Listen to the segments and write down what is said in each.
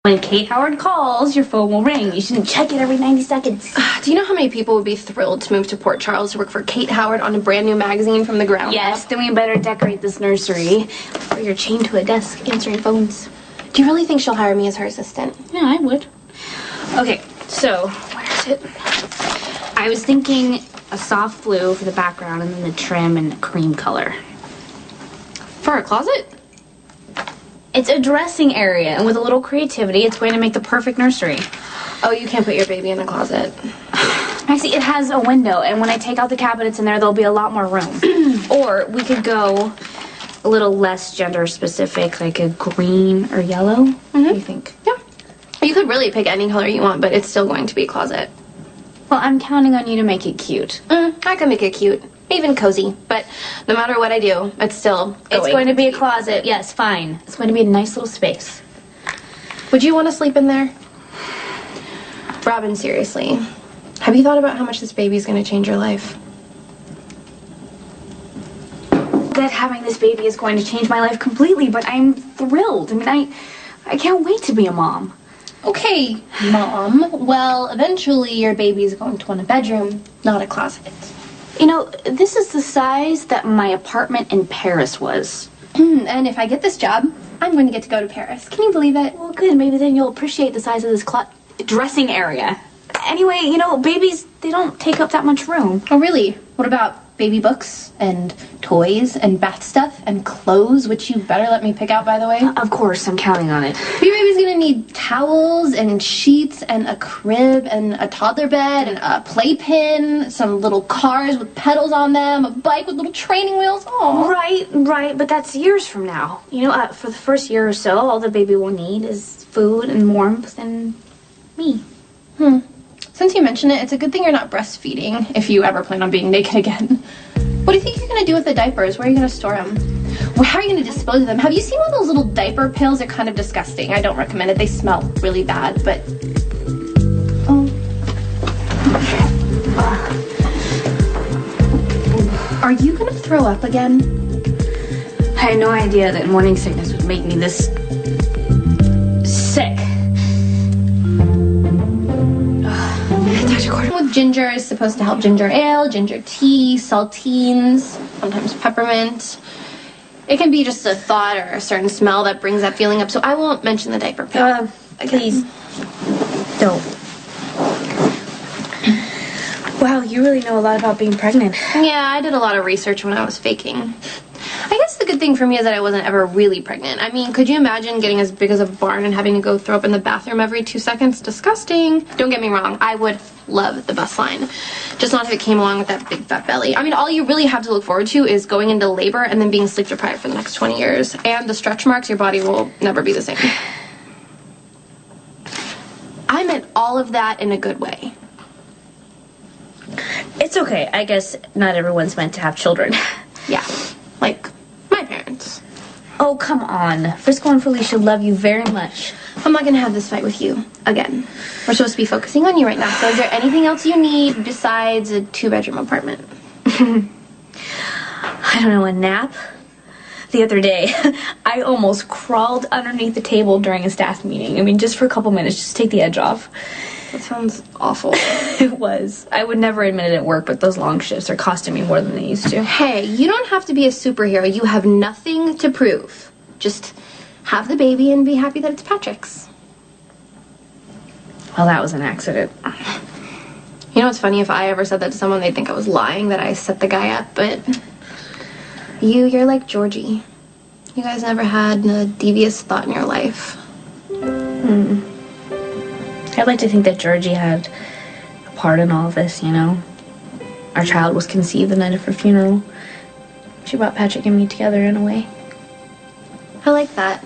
When Kate Howard calls, your phone will ring. You shouldn't check it every 90 seconds. Do you know how many people would be thrilled to move to Port Charles to work for Kate Howard on a brand new magazine from the ground up? Yes, then we better decorate this nursery. Or you're chained to a desk answering phones. Do you really think she'll hire me as her assistant? Yeah, I would. Okay, so, where's it? I was thinking a soft blue for the background and then the trim in cream color. For a closet? It's a dressing area, and with a little creativity, it's going to make the perfect nursery. Oh, you can't put your baby in a closet. Maxie, it has a window, and when I take out the cabinets in there, there'll be a lot more room. Or we could go a little less gender specific, like a green or yellow. What do you think? Yeah. You could really pick any color you want, but it's still going to be a closet. Well, I'm counting on you to make it cute. I can make it cute. Even cozy. But no matter what I do, it's still It's going to be a closet. Yes, fine. It's going to be a nice little space. Would you want to sleep in there? Robin, seriously. Have you thought about how much this baby's going to change your life? That having this baby is going to change my life completely, but I'm thrilled. I mean, I can't wait to be a mom. Okay, Mom. Well, eventually your baby's going to want a bedroom, not a closet. You know, this is the size that my apartment in Paris was. And if I get this job, I'm going to get to go to Paris. Can you believe it? Well, good. Maybe then you'll appreciate the size of this dressing area. Anyway, you know, babies, they don't take up that much room. Oh, really? What about baby books and toys and bath stuff and clothes, which you better let me pick out, by the way? Of course, I'm counting on it. Your baby's gonna need towels and sheets and a crib and a toddler bed and a playpen, some little cars with pedals on them, a bike with little training wheels. Oh, Right, but that's years from now. You know, for the first year or so, all the baby will need is food and warmth and me. Since you mention it, it's a good thing you're not breastfeeding if you ever plan on being naked again. What do you think you're going to do with the diapers? Where are you going to store them? How are you going to dispose of them? Have you seen one of those little diaper pills? They're kind of disgusting. I don't recommend it. They smell really bad, but... Oh. Are you going to throw up again? I had no idea that morning sickness would make me this sick. Dr. Gordon with ginger is supposed to help ginger ale, ginger tea, saltines, sometimes peppermint. It can be just a thought or a certain smell that brings that feeling up, so I won't mention the diaper pill. Please, don't. Wow, you really know a lot about being pregnant. Yeah, I did a lot of research when I was faking. I guess the good thing for me is that I wasn't ever really pregnant. I mean, could you imagine getting as big as a barn and having to go throw up in the bathroom every 2 seconds? Disgusting. Don't get me wrong, I would love the bus line. Just not if it came along with that big fat belly. I mean, all you really have to look forward to is going into labor and then being sleep deprived for the next 20 years. And the stretch marks, your body will never be the same. I meant all of that in a good way. It's okay. I guess not everyone's meant to have children. Yeah, like my parents. Oh, come on. Frisco and Felicia love you very much. I'm not gonna have this fight with you again. We're supposed to be focusing on you right now. So is there anything else you need besides a 2-bedroom apartment? I don't know, a nap? The other day, I almost crawled underneath the table during a staff meeting. I mean, just for a couple minutes, just to take the edge off. That sounds awful. It was. I would never admit it at work, but those long shifts are costing me more than they used to. Hey, you don't have to be a superhero. You have nothing to prove. Just have the baby and be happy that it's Patrick's. Well, that was an accident. You know what's funny? If I ever said that to someone, they'd think I was lying, that I set the guy up, but... You're like Georgie. You guys never had a devious thought in your life. I'd like to think that Georgie had a part in all of this, you know. Our child was conceived the night of her funeral. She brought Patrick and me together in a way. I like that.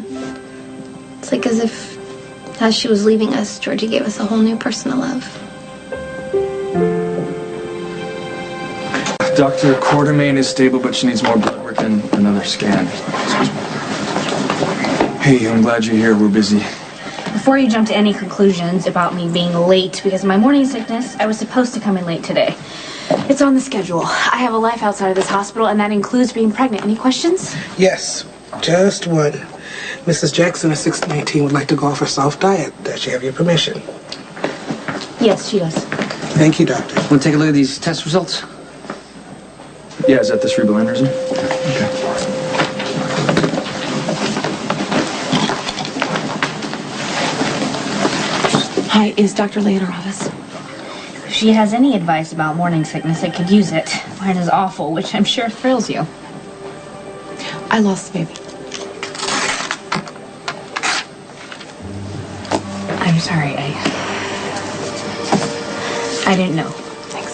It's like as if, as she was leaving us, Georgie gave us a whole new person to love. Dr. Quartermain is stable, but she needs more blood work and another scan. Excuse me. Hey, I'm glad you're here. We're busy. Before you jump to any conclusions about me being late because of my morning sickness, I was supposed to come in late today. It's on the schedule. I have a life outside of this hospital, and that includes being pregnant. Any questions? Yes, just one. Mrs. Jackson at 619 would like to go off her soft diet. Does she have your permission? Yes, she does. Thank you, doctor. Want to take a look at these test results? Yeah, is that the cerebral aneurysm? Okay. Hi, is Dr. Lee in her office? If she has any advice about morning sickness, I could use it. Mine is awful, which I'm sure thrills you. I lost the baby. I'm sorry, I didn't know. Thanks.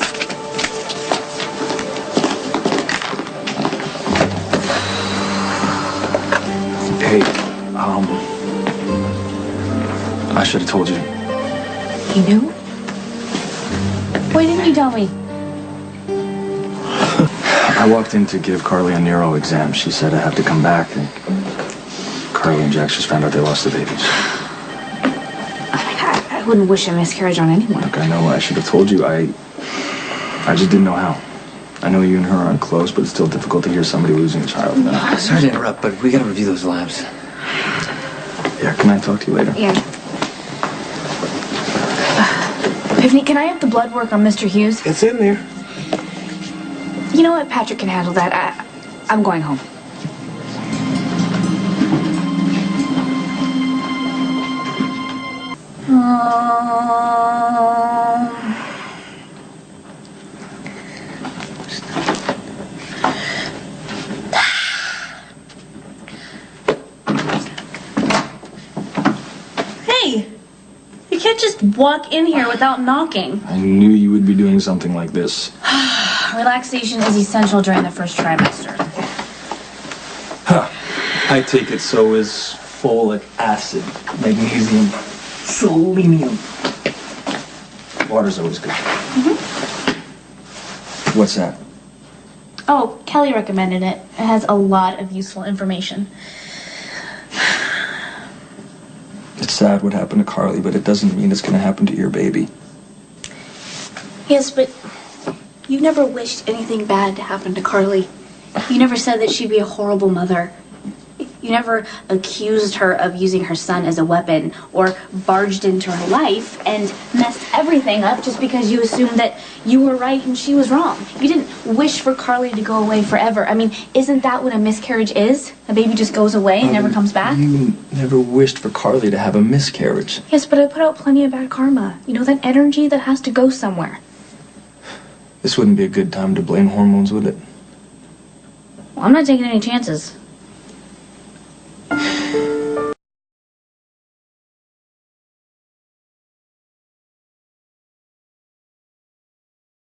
Hey, I should have told you. You knew? Why didn't you tell me? I walked in to give Carly a neuro exam. She said I have to come back, and Carly and Jax just found out they lost the babies. I wouldn't wish a miscarriage on anyone. Look, I know I should have told you. I just didn't know how. I know you and her aren't close, but it's still difficult to hear somebody losing a child. Sorry to interrupt, but we gotta review those labs. Yeah, can I talk to you later? Yeah. Tiffany, can I have the blood work on Mr. Hughes? It's in there. You know what? Patrick can handle that. I'm going home. Hey! You can't just walk in here without knocking. I knew you would be doing something like this. Relaxation is essential during the first trimester. Huh. I take it so is folic acid, magnesium, selenium. Water's always good. What's that? Oh, Kelly recommended it. It has a lot of useful information. It's sad what happened to Carly, but it doesn't mean it's going to happen to your baby. Yes, but you never wished anything bad to happen to Carly. You never said that she'd be a horrible mother. You never accused her of using her son as a weapon or barged into her life and messed everything up just because you assumed that you were right and she was wrong. You didn't wish for Carly to go away forever. I mean, isn't that what a miscarriage is? A baby just goes away and never comes back? You never wished for Carly to have a miscarriage. Yes, but I put out plenty of bad karma. You know, that energy that has to go somewhere. This wouldn't be a good time to blame hormones, would it? Well, I'm not taking any chances.